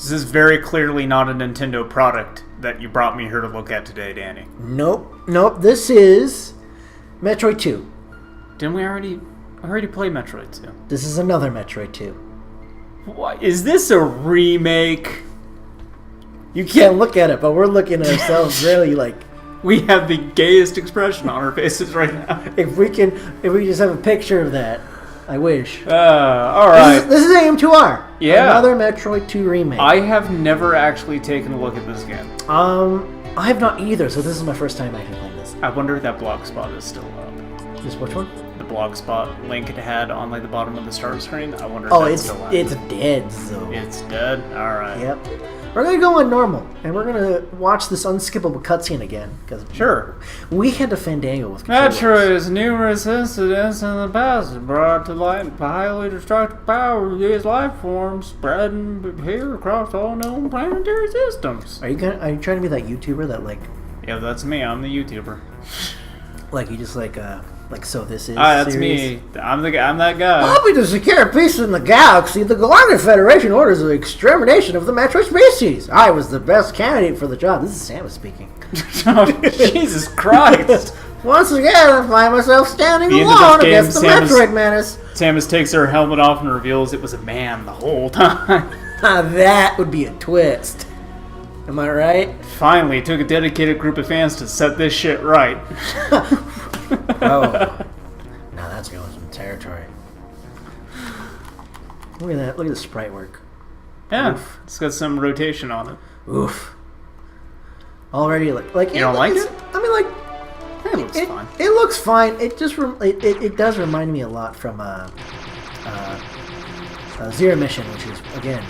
This is very clearly not a Nintendo product that you brought me here to look at today, Danny. Nope. This is Metroid 2. Didn't we already play Metroid 2? This is another Metroid 2. What? Is this a remake? You can't look at it, but we're looking at ourselves really like... We have the gayest expression on our faces right now. If we just have a picture of that, I wish. Alright. This is AM2R. Yeah. Another Metroid 2 remake. I have never actually taken a look at this game. I have not either, so this is my first time actually playing this. I wonder if that blogspot is still up. Just which one? The blogspot link it had on like the bottom of the start screen. I wonder if that's still it's dead, so... It's dead? Alright. Yep. We're going to go on normal, and we're going to watch this unskippable cutscene again. Because sure. We had to fandango with controllers. Metroid's numerous incidents in the past brought to light highly destructive power of these life forms, spreading here across all known planetary systems. Are you trying to be that YouTuber that like... Yeah, that's me. I'm the YouTuber. Like you just so this is that's series? me. I'm that guy. Hoping to secure peace in the galaxy, the Galactic Federation orders the extermination of the Metroid species. I was the best candidate for the job. This is Samus speaking. Oh, Jesus Christ. Once again, I find myself standing alone against the Metroid menace. Samus takes her helmet off and reveals it was a man the whole time. That would be a twist. Am I right? Finally, it took a dedicated group of fans to set this shit right. Oh, now that's going some territory. Look at that! Look at the sprite work. Yeah, Oof. It's got some rotation on it. Oof. Already, like you don't like it? I mean, like it looks fine. It looks fine. It just it does remind me a lot from Zero Mission, which is again,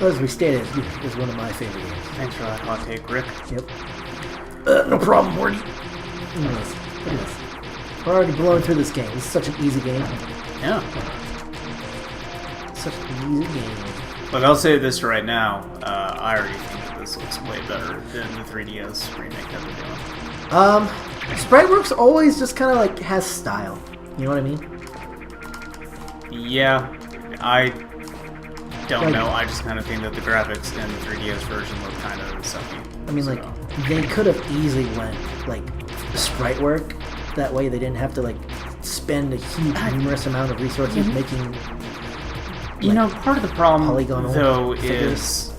as we stated, is one of my favorite games. Thanks for that hot take, Rick. Yep. No problem, Morty. Look at this. Look at this. We're already blowing through this game. This is such an easy game. Yeah. Such an easy game. Look, I'll say this right now. I already think that this looks way better than the 3DS remake that they're doing. Spriteworks always just kind of like has style. You know what I mean? Yeah. I don't know. I just kind of think that the graphics in the 3DS version look kind of sucky. I mean, like, they could have easily went, like, sprite work. That way they didn't have to, like, spend a huge, numerous amount of resources making... You know, part of the problem, though, figures. is...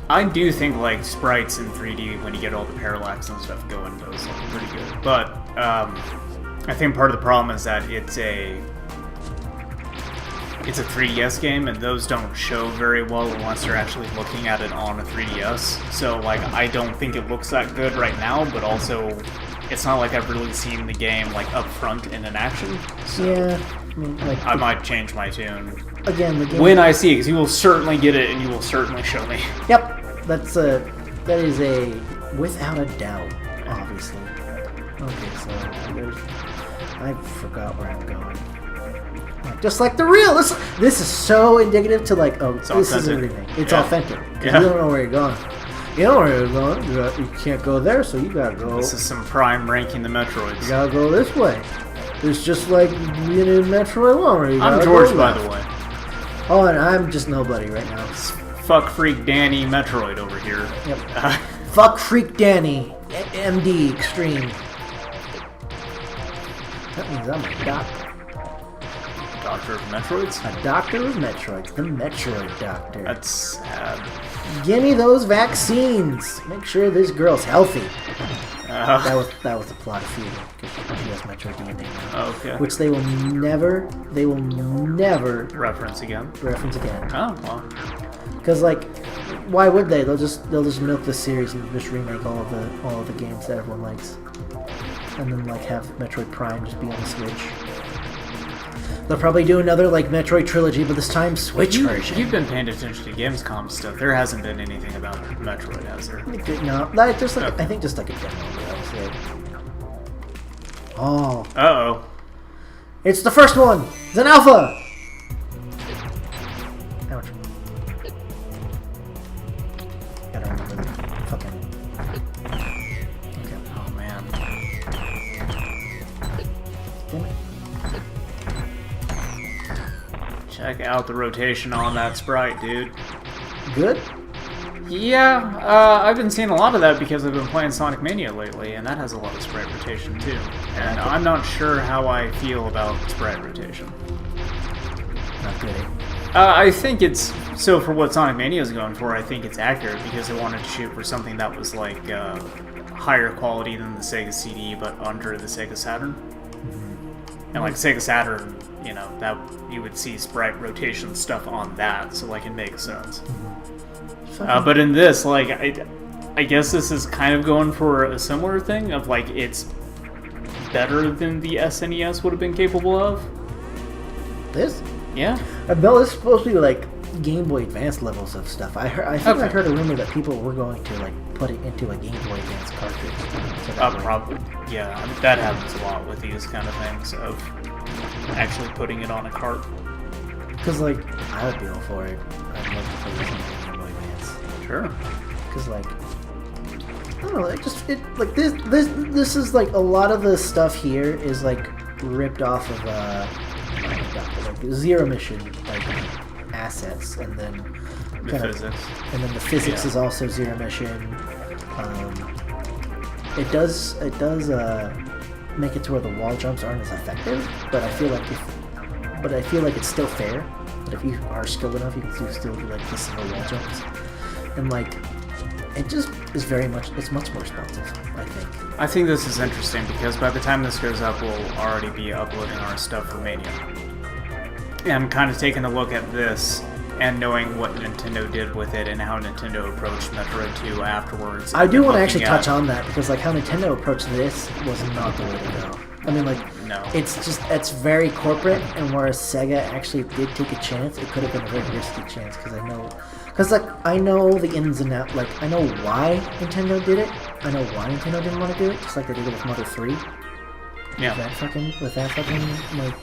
I do think, like, sprites in 3D, when you get all the parallax and stuff going, those look pretty good. But, I think part of the problem is that it's a 3DS game, and those don't show very well unless you're actually looking at it on a 3DS. So, like, I don't think it looks that good right now, but also, it's not like I've really seen the game, like, up front in an action. So yeah, I mean, like... I might change my tune. Again, the game... When I see it, because you will certainly get it, and you will certainly show me. Yep, that is a... without a doubt, obviously. Okay, so, I forgot where I'm going. Just like the real. This is so indicative to like, oh, it's this authentic. is a remake. It's Yeah. authentic. Yeah. You don't know where you're going. You know where you're going. You can't go there, so you gotta go. This is some prime ranking the Metroids. You gotta go this way. It's just like being in Metroid 1 where you I'm gotta George, go by left. the way. Oh, and I'm just nobody right now. Fuck freak Danny Metroid over here. Yep. Fuck freak Danny, MD Extreme. That means I'm a doctor. Doctor of Metroids? A doctor of Metroids. The Metroid Doctor. That's sad. Give me those vaccines. Make sure this girl's healthy. That was the plot of Fusion, because she has Metroid DNA now. Okay. Which they will never Reference again. again. Oh, well. Because like, why would they? They'll just milk this series and just remake all of the games that everyone likes, and then like have Metroid Prime just be on the Switch. They'll probably do another like Metroid trilogy, but this time Switch version. You've been paying attention to Gamescom stuff. There hasn't been anything about Metroid, has there? No, like just like I think just like a demo. Obviously. Oh. Uh-oh. It's the first one. It's an alpha. Ouch. Gotta remember the fucking. Okay. Oh man. Damn it. Check out the rotation on that sprite, dude. Good. Yeah, I've been seeing a lot of that because I've been playing Sonic Mania lately, and that has a lot of sprite rotation too. And I'm not sure how I feel about sprite rotation. Not good. I think it's... So for what Sonic Mania is going for, I think it's accurate because they wanted to shoot for something that was like higher quality than the Sega CD, but under the Sega Saturn. And like Sega Saturn, you know, that you would see sprite rotation stuff on that, so like it makes sense. But in this, like, I guess this is kind of going for a similar thing of like it's better than the SNES would have been capable of. This? Yeah. Bill, this is supposed to be like Game Boy Advance levels of stuff. I think I heard a rumor that people were going to like put it into a Game Boy Advance cartridge. So probably. Yeah, that happens a lot with these kind of things of actually putting it on a cart. Because like I would be all for it. I'd love to play this on Game Boy Advance. Sure. Because like I don't know, like this is like a lot of the stuff here is like ripped off of like Zero Mission like assets, and then The physics. And then the physics is also Zero Mission. It does make it to where the wall jumps aren't as effective, but I feel like it's still fair. But if you are skilled enough, you can still do like the single wall jumps, and like it just is it's much more responsive, I think. I think this is interesting because by the time this goes up, we'll already be uploading our stuff for Mania. And I'm kind of taking a look at this and knowing what Nintendo did with it and how Nintendo approached Metroid 2 afterwards. I do want to actually touch on that because like how Nintendo approached this was not the way to go. I mean, like, no. It's very corporate, and whereas Sega actually did take a chance, it could have been a very risky chance because I know the ins and outs. Like, I know why Nintendo did it. I know why Nintendo didn't want to do it, just like they did it with Mother 3. Yeah. With that fucking like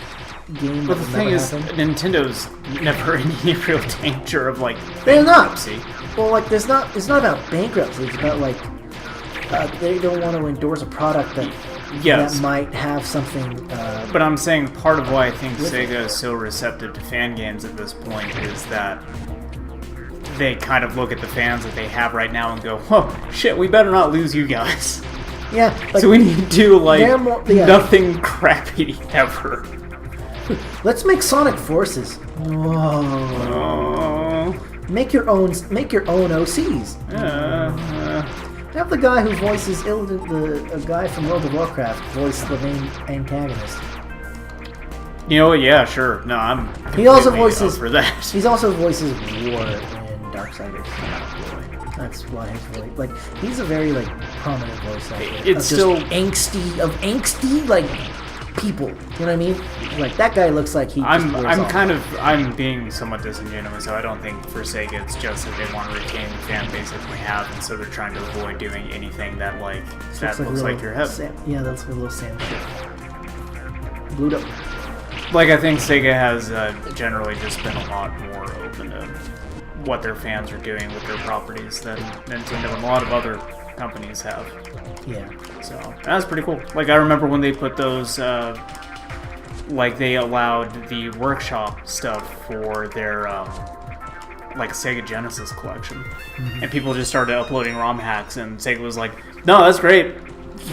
game. But the thing is, Nintendo's never in any real danger of like they're bankruptcy. Not. Well, like it's not about bankruptcy. It's about like they don't want to endorse a product that. Yes. That might have something... but I'm saying part of why I think Sega is so receptive to fan games at this point is that they kind of look at the fans that they have right now and go, oh, shit, we better not lose you guys. Yeah. Like, so we need to do, like, nothing crappy ever. Let's make Sonic Forces. Whoa. Make your own OCs. Have the guy who voices the guy from World of Warcraft voice the main antagonist. You know what? Yeah, sure. No, I'm. He also voices up for that. He also voices War in Darksiders. That's why his voice. Like he's a very like prominent voice actor. It's still angsty like people. You know what I mean? Like that guy looks like he. I'm being somewhat disingenuous, so I don't think for Sega it's just that they want to retain the fan base that we have, and so they're trying to avoid doing anything that looks like your head. Yeah, that's a little Sam shit. Glued up. Like I think Sega has generally just been a lot more open to what their fans are doing with their properties than Nintendo and a lot of other companies have. Yeah. So, that's pretty cool. Like, I remember when they put those, like, they allowed the workshop stuff for their, like, Sega Genesis collection. Mm-hmm. And people just started uploading ROM hacks, and Sega was like, no, that's great.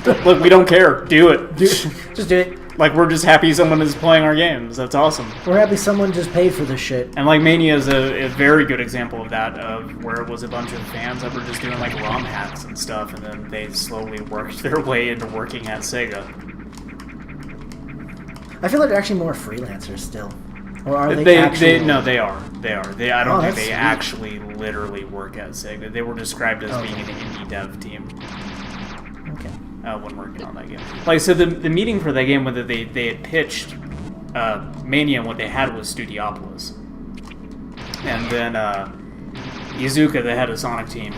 Look, we don't care. Do it. Just do it. Like, we're just happy someone is playing our games. That's awesome. We're happy someone just paid for this shit. And, like, Mania is a very good example of that, of where it was a bunch of fans that were just doing, like, ROM hacks and stuff, and then they slowly worked their way into working at Sega. I feel like they're actually more freelancers still. Or are they actually... No, they are. I don't think they actually literally work at Sega. They were described as being an indie dev team. Okay. When working on that game. Like, so the meeting for that game, whether they had pitched Mania, and what they had was Studiopolis. And then Iizuka, the head of Sonic team,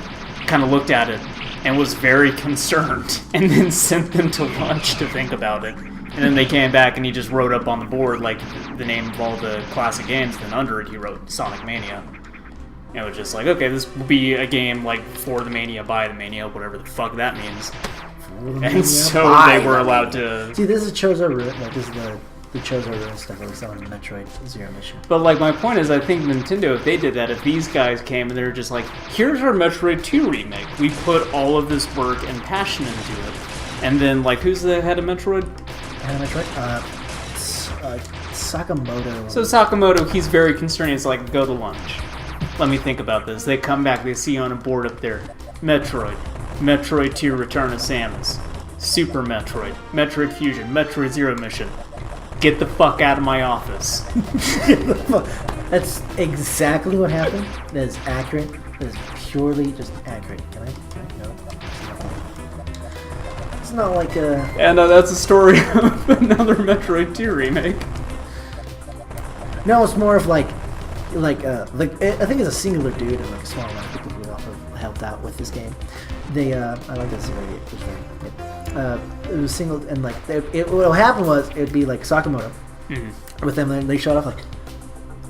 kind of looked at it and was very concerned, and then sent them to lunch to think about it. And then they came back, and he just wrote up on the board, like, the name of all the classic games, then under it he wrote Sonic Mania. And it was just like, okay, this will be a game, like, for the Mania, by the Mania, whatever the fuck that means. And so they were allowed to... See, this is Chozo Ruin. Like, this is the Chozo and stuff like that on Metroid Zero Mission. But like my point is, I think Nintendo, if they did that, if these guys came and they were just like, here's our Metroid 2 remake, we put all of this work and passion into it, and then like who's the head of Metroid? Head of Metroid? Sakamoto. So Sakamoto, he's very concerned. He's like, go to lunch. Let me think about this. They come back, they see on a board up there, Metroid, Metroid 2 Return of Samus, Super Metroid, Metroid Fusion, Metroid Zero Mission. Get the fuck out of my office. That's exactly what happened. That is accurate. That is purely just accurate. Can I no. It's not like a... And that's a story of another Metroid 2 remake. No, it's more of like I think it's a singular dude and like a small amount of people who also helped out with this game. They I like this very it was single and like what happened was it'd be like Sakamoto with them, and they showed off like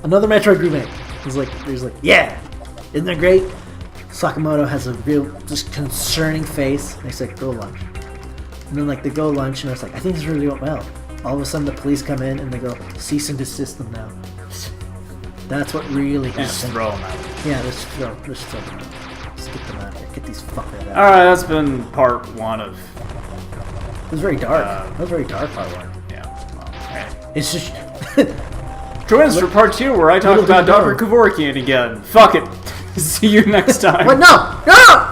another Metroid remake. There's like yeah, isn't that great? Sakamoto has a real just concerning face. And he's like, go lunch, and then like they go lunch and it's like, I think this really went well. All of a sudden the police come in and they go, cease and desist them now. That's what really happened. Just throw them out. Yeah, just throw them out. Just get them out of here. Get these fuckers out. Alright, that's been part one of... It was very dark. That was very dark, part one. Yeah, well, hey. It's just... Join us for part two where I talk about Dr. Kevorkian again. Fuck it. See you next time. What? No! No!